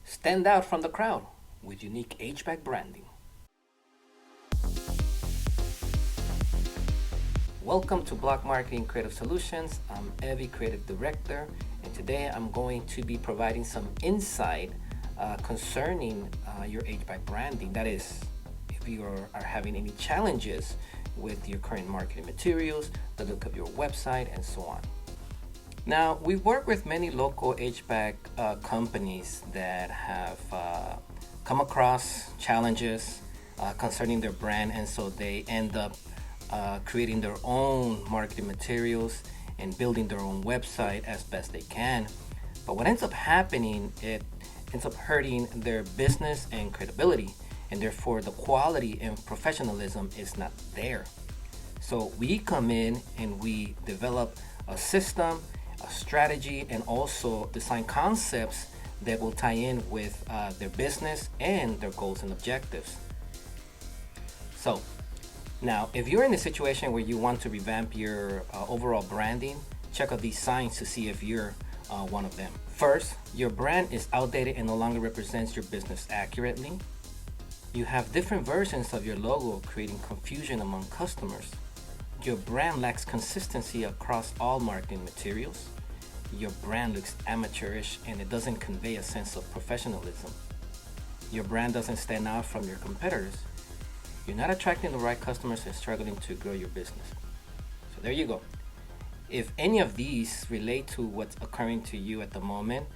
Stand out from the crowd with Unique HVAC Branding. Welcome to Bloq Marketing Creative Solutions. I'm Evie, Creative Director, and today I'm going to be providing some insight concerning your HVAC branding. That is, if you are having any challenges with your current marketing materials, the look of your website, and so on. Now, we work with many local HVAC companies that have come across challenges concerning their brand, and so they end up creating their own marketing materials and building their own website as best they can. But what ends up happening, it ends up hurting their business and credibility, and therefore the quality and professionalism is not there. So we come in and we develop a system, a strategy, and also design concepts that will tie in with their business and their goals and objectives. So now, if you're in a situation where you want to revamp your overall branding, check out these signs to see if you're one of them. First, your brand is outdated and no longer represents your business accurately. You have different versions of your logo, creating confusion among customers. Your brand lacks consistency across all marketing materials. Your brand looks amateurish and it doesn't convey a sense of professionalism. Your brand doesn't stand out from your competitors. You're not attracting the right customers and struggling to grow your business. So there you go. If any of these relate to what's occurring to you at the moment,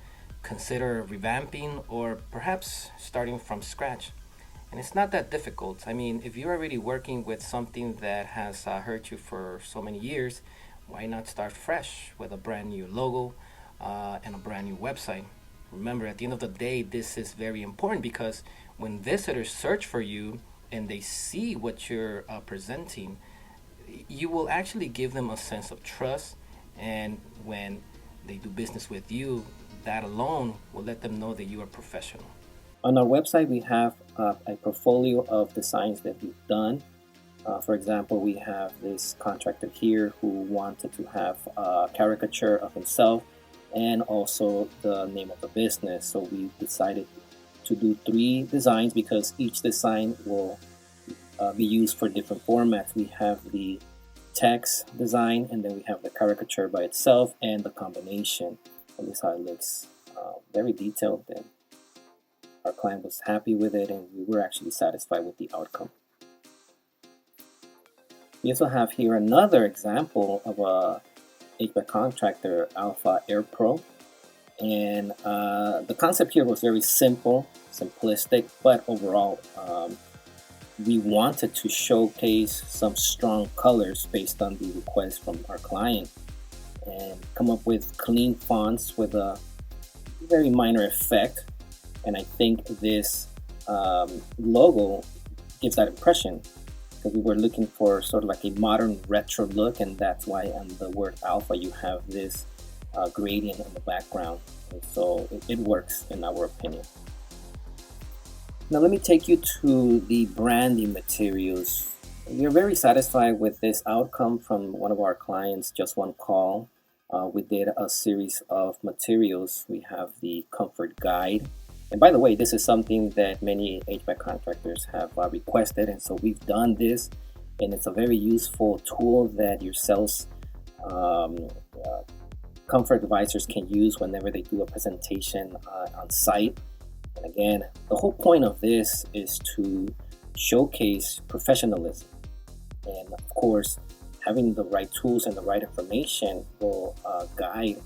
consider revamping or perhaps starting from scratch. And it's not that difficult. I mean, if you're already working with something that has hurt you for so many years, why not start fresh with a brand new logo and a brand new website? Remember, at the end of the day, this is very important because when visitors search for you and they see what you're presenting, you will actually give them a sense of trust. And when they do business with you, that alone will let them know that you are professional. On our website, we have a portfolio of designs that we've done. For example, we have this contractor here who wanted to have a caricature of himself and also the name of the business. So we decided to do 3 designs because each design will be used for different formats. We have the text design, and then we have the caricature by itself and the combination. And this is how it looks, very detailed, and our client was happy with it, and we were actually satisfied with the outcome. We also have here another example of a HVAC contractor, Alpha Air Pro. And the concept here was very simple, simplistic, but overall we wanted to showcase some strong colors based on the request from our client and come up with clean fonts with a very minor effect. And I think this logo gives that impression because we were looking for sort of like a modern retro look, and that's why on the word alpha you have this gradient in the background. And so it works in our opinion. Now let me take you to the branding materials. We're very satisfied with this outcome from one of our clients, Just One Call. We did a series of materials. We have the comfort guide. And by the way, this is something that many HVAC contractors have requested, and so we've done this, and it's a very useful tool that your sales comfort advisors can use whenever they do a presentation on site. And again, the whole point of this is to showcase professionalism. And of course, having the right tools and the right information will guide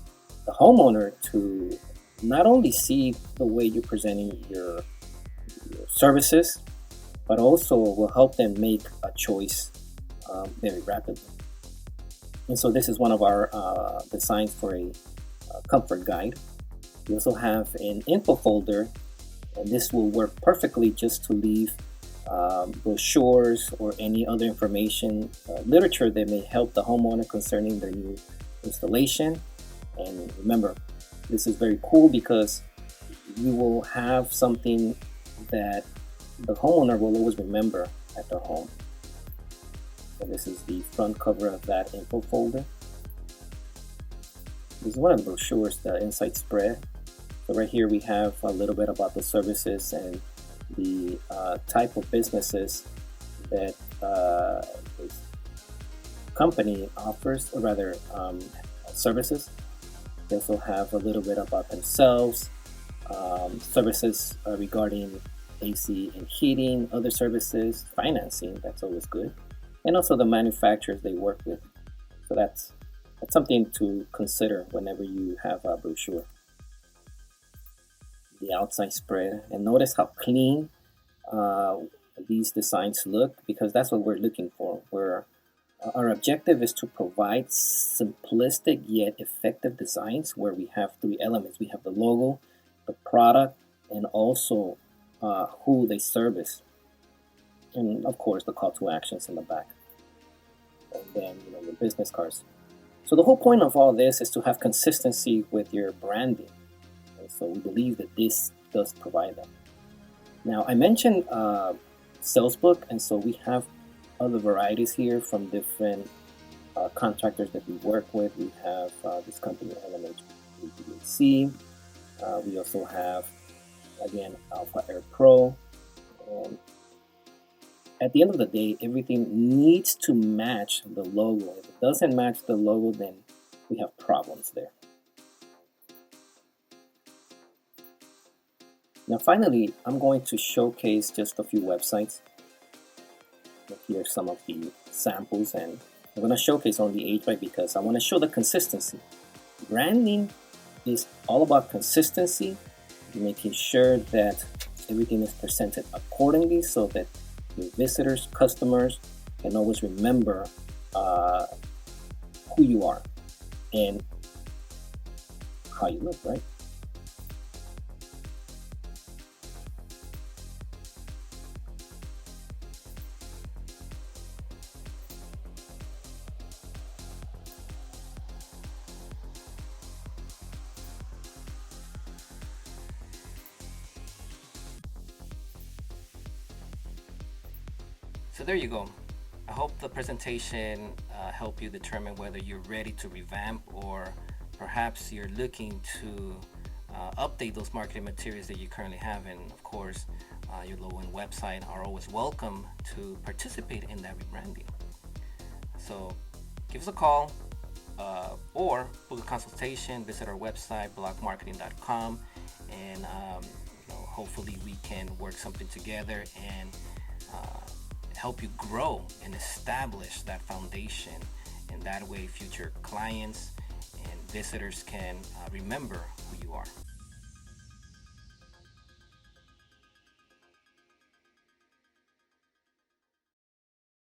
the homeowner to not only see the way you're presenting your services, but also will help them make a choice very rapidly. And so this is one of our designs for a comfort guide. We also have an info folder, and this will work perfectly just to leave brochures or any other information, literature that may help the homeowner concerning their new installation. And remember, this is very cool because you will have something that the homeowner will always remember at their home. So this is the front cover of that info folder. This is one of the brochures, the inside spread. So right here we have a little bit about the services and the type of businesses that this company offers, or rather services. They also have a little bit about themselves, services regarding AC and heating, other services, financing, that's always good, and also the manufacturers they work with. So that's something to consider whenever you have a brochure. The outside spread, and notice how clean uh, these designs look, because that's what we're looking for. Our objective is to provide simplistic yet effective designs where we have three elements. We have the logo, the product, and also who they service, and of course the call to actions in the back, and then your business cards. So the whole point of all this is to have consistency with your branding, and so we believe that this does provide that. Now I mentioned sales book, and so we have other varieties here from different contractors that we work with. We have this company LMH HVAC. We also have, again, Alpha Air Pro. And at the end of the day, everything needs to match the logo. If it doesn't match the logo, then we have problems there. Now, finally, I'm going to showcase just a few websites. Here are some of the samples, and I'm going to showcase only HVAC because I want to show the consistency. Branding is all about consistency, making sure that everything is presented accordingly so that your visitors, customers can always remember who you are and how you look, right? So there you go. I hope the presentation helped you determine whether you're ready to revamp, or perhaps you're looking to update those marketing materials that you currently have. And of course, your logo and website are always welcome to participate in that rebranding. So give us a call or book a consultation. Visit our website, bloqmarketing.com, and hopefully we can work something together and help you grow and establish that foundation, and that way future clients and visitors can remember who you are.